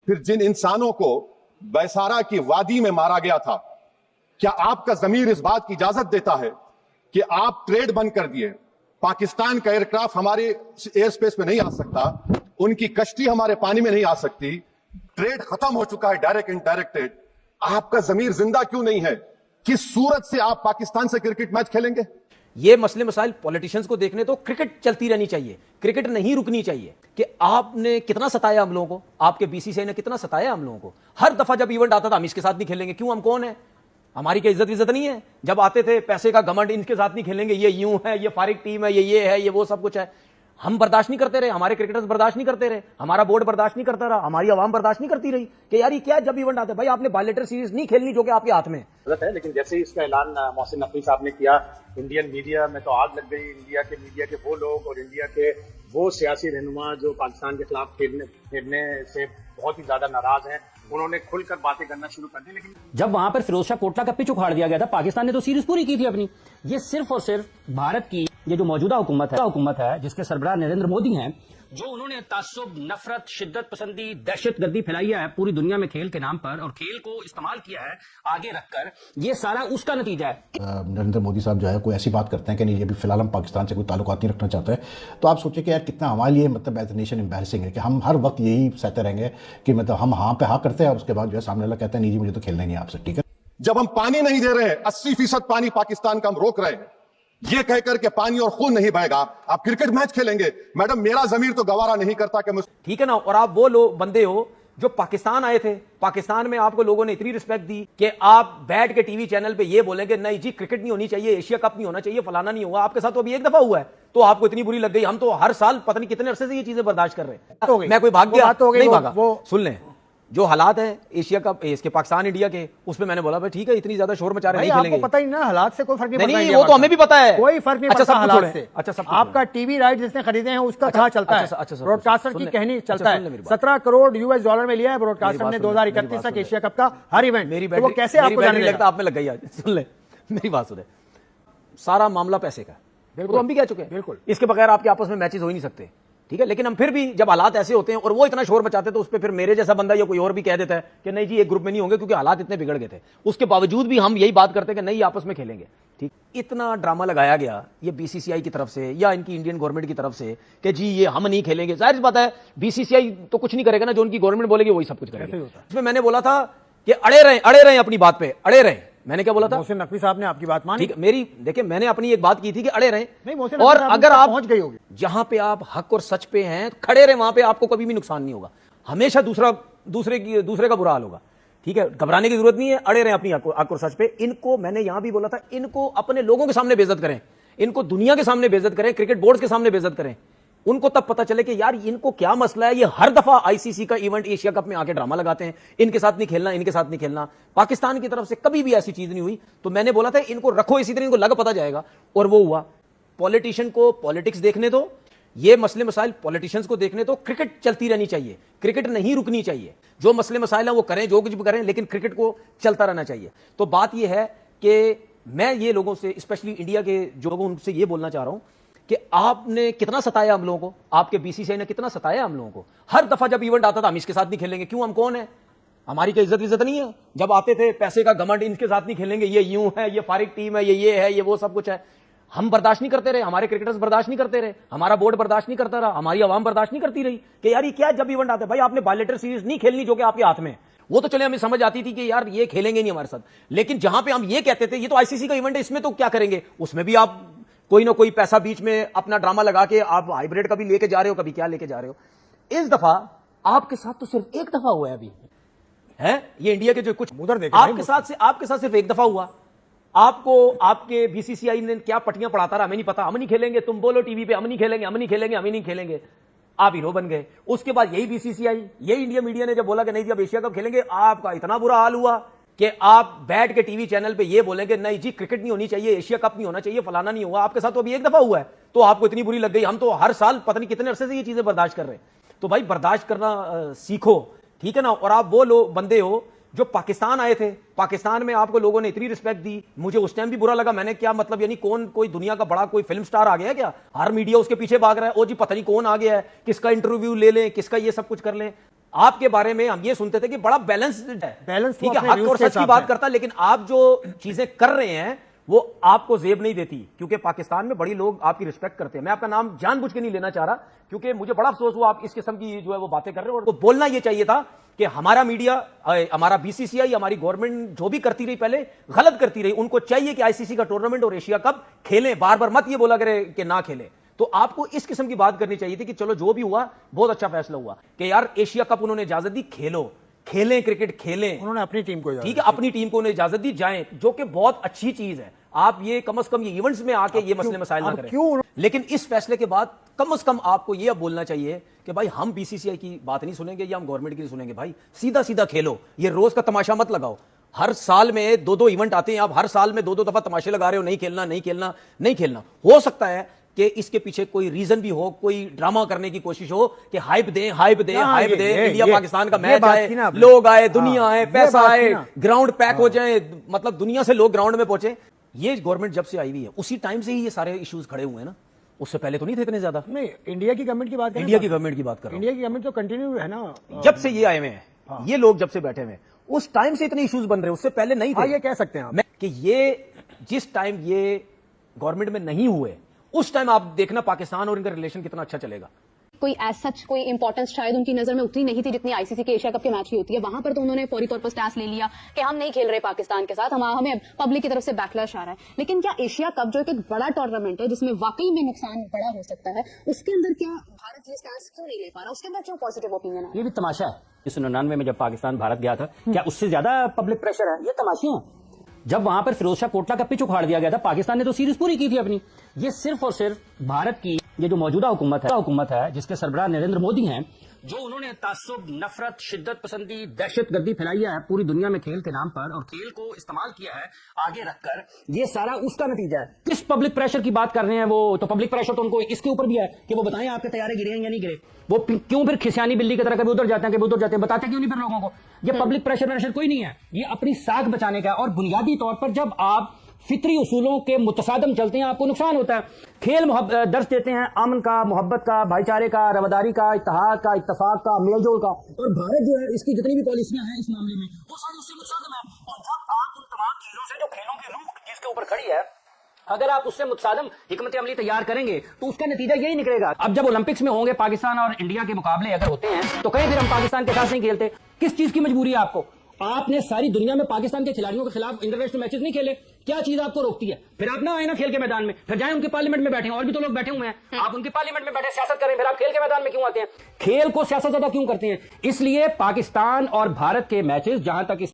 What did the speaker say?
फिर जिन इंसानों को बैसारा की वादी में मारा गया था, क्या आपका जमीर इस बात की इजाजत देता है कि आप ट्रेड बंद कर दिए? पाकिस्तान का एयरक्राफ्ट हमारे एयर स्पेस में नहीं आ सकता, उनकी कश्ती हमारे पानी में नहीं आ सकती, ट्रेड खत्म हो चुका है डायरेक्ट इंडायरेक्टेड। आपका जमीर जिंदा क्यों नहीं है? किस सूरत से आप पाकिस्तान से क्रिकेट मैच खेलेंगे? ये मसले मसाइल पॉलिटिशियंस को देखने तो क्रिकेट चलती रहनी चाहिए, क्रिकेट नहीं रुकनी चाहिए। कि आपने कितना सताया हम लोगों को, आपके बीसीसीआई ने कितना सताया हम लोगों को। हर दफा जब इवेंट आता था हम इसके साथ नहीं खेलेंगे, क्यों? हम कौन है? हमारी क्या इज्जत नहीं है? जब आते थे पैसे का घमंड, इनके साथ नहीं खेलेंगे, ये यूं है, ये फारिग टीम है, ये है, ये वो सब कुछ है। हम बर्दाश्त नहीं करते रहे, हमारे क्रिकेटर्स बर्दाश्त नहीं करते रहे, हमारा बोर्ड बर्दाश्त नहीं करता रहा, हमारी आवाम बर्दाश्त नहीं करती रही कि यार ये क्या जब इवेंट आते भाई आपने बायलैटरल सीरीज नहीं खेलनी जो कि आपके हाथ में है। लेकिन जैसे ही इसका ऐलान मोहसिन नकवी साहब ने किया, इंडियन मीडिया में तो आग लग गई। इंडिया के वो लोग और इंडिया के वो सियासी रहनुमा जो पाकिस्तान के खिलाफ खेलने से बहुत ही ज्यादा नाराज हैं, उन्होंने खुलकर बातें करना शुरू कर दी। लेकिन जब वहां पर फिरोज शाह कोटला का पिच उखाड़ दिया गया था, पाकिस्तान ने तो सीरीज पूरी की थी अपनी। ये सिर्फ और सिर्फ भारत की ये जो मौजूदा हुकूमत है जिसके सरबराह नरेंद्र मोदी हैं, जो उन्होंने तासुब, नफरत, शिद्दत पसंदी, दहशत गर्दी फैलाई है पूरी दुनिया में खेल के नाम पर और खेल को इस्तेमाल किया है आगे रखकर, ये सारा उसका नतीजा है। नरेंद्र मोदी साहब जो है कोई ऐसी बात करते हैं कि नहीं अभी फिलहाल हम पाकिस्तान से कोई ताल्लुकात नहीं रखना चाहते हैं, तो आप सोचिए कि यार कितना हमारे लिए मतलब एज ए नेशन एम्बैरसिंग है कि हम हर वक्त यही सहते रहेंगे कि मतलब हम हाँ पे हाँ करते हैं और उसके बाद जो है सामने वाला कहते हैं नहीं जी मुझे तो खेलना ही नहीं आपसे। ठीक है, जब हम पानी नहीं दे रहे हैं, 80% पानी पाकिस्तान का हम रोक रहे हैं, ये कहकर के पानी और खून नहीं बहेगा, आप क्रिकेट मैच खेलेंगे? मैडम मेरा जमीर तो गवारा नहीं करता कि ठीक है ना। और आप वो लोग बंदे हो जो पाकिस्तान आए थे, पाकिस्तान में आपको लोगों ने इतनी रिस्पेक्ट दी कि आप बैठ के टीवी चैनल पे ये बोलेंगे नहीं जी क्रिकेट नहीं होनी चाहिए, एशिया कप नहीं होना चाहिए, फलाना नहीं हुआ। आपके साथ तो अभी एक दफा हुआ है तो आपको इतनी बुरी लग गई। हम तो हर साल पता नहीं कितने अरसे से ये चीजें बर्दाश्त कर रहे हैं। मैं कोई भाग गया नहीं भागा। सुन लें जो हालात है एशिया कप इसके पाकिस्तान इंडिया के, उसमें मैंने बोला भाई ठीक है इतनी ज्यादा शोर मचा रहे हैं, नहीं खेलेंगे। आपको पता ही ना हालात से कोई फर्क नहीं पड़ता। नहीं वो तो हमें भी पता है, कोई फर्क नहीं अच्छा, पड़ता हालात से। अच्छा सब आपका टीवी राइट जिसने खरीदे हैं उसका कहाँ चलता है, ब्रॉडकास्टर की कहनी चलता है। 17 करोड़ यूएस डॉलर में लिया है ब्रॉडकास्टर ने 2031 तक एशिया कप का हर इवेंट। मेरी वो कैसे आपको जाने लगता आप में लग गई आज। सुन ले मेरी बात सुने, सारा मामला पैसे का, बिल्कुल हम भी कह चुके हैं, बिल्कुल इसके बगैर आपके आपस में मैचेस हो ही नहीं सकते। ठीक है, लेकिन हम फिर भी जब हालात ऐसे होते हैं और वो इतना शोर मचाते तो उस पर फिर मेरे जैसा बंदा या कोई और भी कह देता है कि नहीं जी एक ग्रुप में नहीं होंगे क्योंकि हालात इतने बिगड़ गए थे, उसके बावजूद भी हम यही बात करते हैं कि नहीं आपस में खेलेंगे। ठीक, इतना ड्रामा लगाया गया ये बीसीसीआई की तरफ से या इनकी इंडियन गवर्नमेंट की तरफ से कि जी ये हम नहीं खेलेंगे। जाहिर सी बात है बीसीसीआई तो कुछ नहीं करेगा ना, जो उनकी गवर्नमेंट बोलेगी वही सब कुछ करेगा। इसमें मैंने बोला था कि अड़े रहें अपनी बात पे, अड़े रहें। मैंने क्या बोला था? मोहसिन नकवी साहब ने आपकी बात मानी। ठीक, मेरी देखिए मैंने अपनी एक बात की थी कि अड़े रहें। नहीं मोहसिन और अगर आप पहुंच गई होगी जहां पे आप हक और सच पे हैं खड़े रहे, वहां पे आपको कभी भी नुकसान नहीं होगा। हमेशा दूसरे का बुरा हाल होगा। ठीक है, घबराने की जरूरत नहीं है, अड़े रहें अपनी हक और सच पे। इनको मैंने यहां भी बोला था, इनको अपने लोगों के सामने बेइज्जत करें, इनको दुनिया के सामने बेइज्जत करें, क्रिकेट बोर्ड के सामने बेइज्जत करें। उनको तब पता चले कि यार इनको क्या मसला है। ये हर दफा आईसीसी का इवेंट एशिया कप में आके ड्रामा लगाते हैं, इनके साथ नहीं खेलना, इनके साथ नहीं खेलना। पाकिस्तान की तरफ से कभी भी ऐसी चीज नहीं हुई। तो मैंने बोला था इनको रखो इसी तरह, इनको लग पता जाएगा। और वो हुआ। पॉलिटिशियन को पॉलिटिक्स देखने दो, ये मसले मसाइल पॉलिटिशियंस को देखने दो, क्रिकेट चलती रहनी चाहिए, क्रिकेट नहीं रुकनी चाहिए। जो मसले मसाइल हैं वो करें, जो कुछ भी करें, लेकिन क्रिकेट को चलता रहना चाहिए। तो बात यह है कि मैं ये लोगों से, स्पेशली इंडिया के जो लोगों उनसे ये बोलना चाह रहा हूं कि आपने कितना सताया हम लोगों को, आपके बीसीसीआई ने कितना सताया हम लोगों को। हर दफा जब इवेंट आता था हम इसके साथ नहीं खेलेंगे, क्यों? हम कौन है? हमारी क्या इज्जत नहीं है? जब आते थे पैसे का घमंड, इनके साथ नहीं खेलेंगे, ये यूं है, ये फारिग टीम है, ये है, ये वो सब कुछ है। हम बर्दाश्त नहीं करते रहे, हमारे क्रिकेटर्स बर्दाश्त नहीं करते रहे, हमारा बोर्ड बर्दाश्त नहीं करता रहा, हमारी आवाम बर्दाश्त नहीं करती रही कि यार ये क्या जब इवेंट आते भाई आपने बायलैटरल सीरीज नहीं खेलनी जो कि आपके हाथ में। वो तो चले हमें समझ आती थी कि यार ये खेलेंगे नहीं हमारे साथ, लेकिन जहां पे हम ये कहते थे ये तो आईसीसी का इवेंट है, इसमें तो क्या करेंगे, उसमें भी आप कोई ना कोई पैसा बीच में अपना ड्रामा लगा के आप हाइब्रिड का भी लेके जा रहे हो, कभी क्या लेके जा रहे हो। इस दफा आपके साथ तो सिर्फ एक दफा हुआ है अभी है ये इंडिया के जो कुछ उधर आपके साथ सिर्फ एक दफा हुआ। आपको आपके बीसीसीआई ने क्या पटियां पढ़ाता रहा हमें नहीं पता, हम नहीं खेलेंगे, तुम बोलो टीवी पे हम नहीं खेलेंगे, हम नहीं खेलेंगे, हम ही नहीं खेलेंगे, आप हीरो बन गए। उसके बाद यही बीसीसीआई, यही इंडिया मीडिया ने जब बोला कि नहीं जी अब एशिया कप खेलेंगे, आपका इतना बुरा हाल हुआ कि आप बैठ के टीवी चैनल पे ये बोलेंगे नहीं जी क्रिकेट नहीं होनी चाहिए, एशिया कप नहीं होना चाहिए, फलाना नहीं हुआ। आपके साथ तो अभी एक दफा हुआ है तो आपको इतनी बुरी लग गई। हम तो हर साल पता नहीं कितने अरसे से ये चीजें बर्दाश्त कर रहे हैं। तो भाई बर्दाश्त करना सीखो, ठीक है ना। और आप वो लोग बंदे हो जो पाकिस्तान आए थे, पाकिस्तान में आपको लोगों ने इतनी रिस्पेक्ट दी, मुझे उस टाइम भी बुरा लगा। मैंने क्या मतलब, यानी कौन कोई दुनिया का बड़ा कोई फिल्म स्टार आ गया है क्या? हर मीडिया उसके पीछे भाग रहा है, ओ जी पता नहीं कौन आ गया है, किसका इंटरव्यू ले लें, किसका ये सब कुछ कर लें। آپ کے بارے میں ہم یہ سنتے تھے کہ بڑا بیلنسڈ ہے, بیلنس ٹھیک ہے, حق اور سچ کی بات کرتا, لیکن آپ جو چیزیں کر رہے ہیں وہ آپ کو زیب نہیں دیتی, کیونکہ پاکستان میں بڑی لوگ آپ کی رسپیکٹ کرتے ہیں. میں آپ کا نام جان بوجھ کے نہیں لینا چاہ رہا, کیونکہ مجھے بڑا افسوس ہوا آپ اس قسم کی جو ہے وہ باتیں کر رہے ہیں. اور بولنا یہ چاہیے تھا کہ ہمارا میڈیا, ہمارا بی سی سی آئی, ہماری گورنمنٹ جو بھی کرتی رہی پہلے غلط کرتی رہی, ان کو چاہیے کہ آئی سی سی کا ٹورنامنٹ اور ایشیا کپ کھیلیں, بار بار مت یہ بولا کرے کہ نہ کھیلیں. تو آپ کو اس قسم کی بات کرنی چاہیے تھی کہ چلو جو بھی ہوا بہت اچھا فیصلہ ہوا کہ یار ایشیا کپ انہوں نے اجازت دی, کھیلیں کرکٹ کھیلیں, انہوں نے اپنی ٹیم کو, ٹھیک ہے, اپنی ٹیم کو انہیں اجازت دی, جائیں, جو کہ بہت اچھی چیز ہے. آپ یہ کم از کم یہ ایونٹس میں آ کے یہ مسئلے مسائل نہ کریں. لیکن اس فیصلے کے بعد کم از کم آپ کو یہ اب بولنا چاہیے کہ بھائی ہم بی سی سی آئی کی بات نہیں سنیں گے یا ہم گورنمنٹ کی نہیں سنیں گے. بھائی سیدھا سیدھا کھیلو, یہ روز کا تماشا مت لگاؤ. ہر سال میں 2 ایونٹ آتے ہیں, آپ ہر سال میں 2 دفعہ تماشے لگا رہے ہو, نہیں کھیلنا نہیں کھیلنا نہیں کھیلنا. ہو سکتا ہے کہ اس کے پیچھے کوئی ریزن بھی ہو, کوئی ڈرامہ کرنے کی کوشش ہو کہ ہائپ دیں انڈیا پاکستان کا میچ آئے, لوگ آئے, دنیا آئے, پیسہ آئے, گراؤنڈ پیک ہو جائیں, مطلب دنیا سے لوگ گراؤنڈ میں پہنچے. یہ گورنمنٹ جب سے آئی ہوئی ہے اسی ٹائم سے ہی یہ سارے ایشوز کھڑے ہوئے ہیں نا, اس سے پہلے تو نہیں تھے اتنے زیادہ. نہیں, انڈیا کی گورنمنٹ کی بات کریں, انڈیا کی گورنمنٹ کی بات کر رہا ہوں. انڈیا کی گورنمنٹ تو کنٹینیو ہے نا, جب سے یہ آئے ہوئے ہیں, یہ لوگ جب سے بیٹھے ہوئے ہیں اس ٹائم سے اتنے ایشوز بن رہے ہیں, اس سے پہلے نہیں تھے. یہ کہہ سکتے ہیں کہ یہ جس ٹائم یہ گورنمنٹ میں نہیں ہوئے اس ٹائم آپ دیکھنا پاکستان اور ان کا ریلیشن کتنا اچھا چلے گا. کوئی ایز سچ کوئی امپورٹنس شاید ان کی نظر میں اتنی نہیں تھی جتنی آئی سی سی کے ایشیا کپ کے میچ کی ہوتی ہے. وہاں پر تو انہوں نے فوری طور پر اسٹانس لے لیا کہ ہم نہیں کھیل رہے پاکستان کے ساتھ, ہمیں پبلک کی طرف سے بیکلیش آ رہا ہے. لیکن کیا ایشیا کپ جو ایک بڑا ٹورنامنٹ ہے جس میں واقعی میں نقصان بڑا ہو سکتا ہے, اس کے اندر کیا بھارت یہ اسٹانس کیوں نہیں لے پا رہا, اس کے اندر کیوں پازیٹیو اوپینین ہے؟ یہ بھی تماشا ہے. 1999 میں جب پاکستان بھارت گیا تھا, کیا اس سے زیادہ پبلک پریشر ہے؟ یہ تماشے ہیں. جب وہاں پر فیروز شاہ کوٹلا کا پچ اکھاڑ دیا گیا تھا, پاکستان نے تو سیریز پوری کی تھی اپنی. یہ صرف اور صرف بھارت کی یہ جو موجودہ حکومت ہے جس کے سربراہ نریندر مودی ہیں, جو انہوں نے تعصب, نفرت, شدت پسندی, دہشت گردی پھیلائی ہے پوری دنیا میں کھیل کے نام پر, اور کھیل کو استعمال کیا ہے آگے رکھ کر, یہ سارا اس کا نتیجہ ہے. کس پبلک پریشر کی بات کر رہے ہیں وہ, تو پبلک پریشر تو ان کو اس کے اوپر بھی ہے کہ وہ بتائیں آپ کے طیارے گرے ہیں یا نہیں گرے. وہ کیوں پھر کھسیانی بلی کی طرح کبھی ادھر جاتے ہیں کبھی ادھر جاتے ہیں, بتاتے کیوں نہیں پھر لوگوں کو؟ یہ پبلک پریشر کوئی نہیں ہے, یہ اپنی ساکھ بچانے کا. اور بنیادی طور پر جب آپ فطری اصولوں کے متصادم چلتے ہیں آپ کو نقصان ہوتا ہے. کھیل درس دیتے ہیں امن کا, محبت کا, بھائی چارے کا, رواداری کا, اتحاد کا, اتفاق کا, میل جول کا. اور بھارت جو ہے اس کی جتنی بھی پالیسیاں ہیں اس معاملے میں وہ ساری اس سے متصادم ہے. اور جب آپ ان تمام چیزوں سے جو کھیلوں کی روح جس کے اوپر کھڑی ہے, اگر آپ اس سے متصادم حکمت عملی تیار کریں گے تو اس کا نتیجہ یہی نکلے گا. اب جب اولمپکس میں ہوں گے پاکستان اور انڈیا کے مقابلے اگر ہوتے ہیں تو کہیں پھر ہم پاکستان کے ساتھ نہیں کھیلتے. کس چیز کی مجبوری ہے آپ کو؟ آپ نے ساری دنیا میں پاکستان کے کھلاڑیوں کے خلاف انٹرنیشنل میچز نہیں کھیلے, کیا چیز آپ کو روکتی ہے؟ پھر آپ نہ آئے نا کھیل کے میدان میں, پھر جائیں ان کے پارلیمنٹ میں بیٹھیں, اور بھی تو لوگ بیٹھے ہوئے ہیں, آپ ان کے پارلیمنٹ میں بیٹھے سیاست کریں, پھر آپ کھیل کے میدان میں کیوں آتے ہیں؟ کھیل کو سیاست زدہ کیوں کرتے ہیں؟ اس لیے پاکستان اور بھارت کے میچز جہاں تک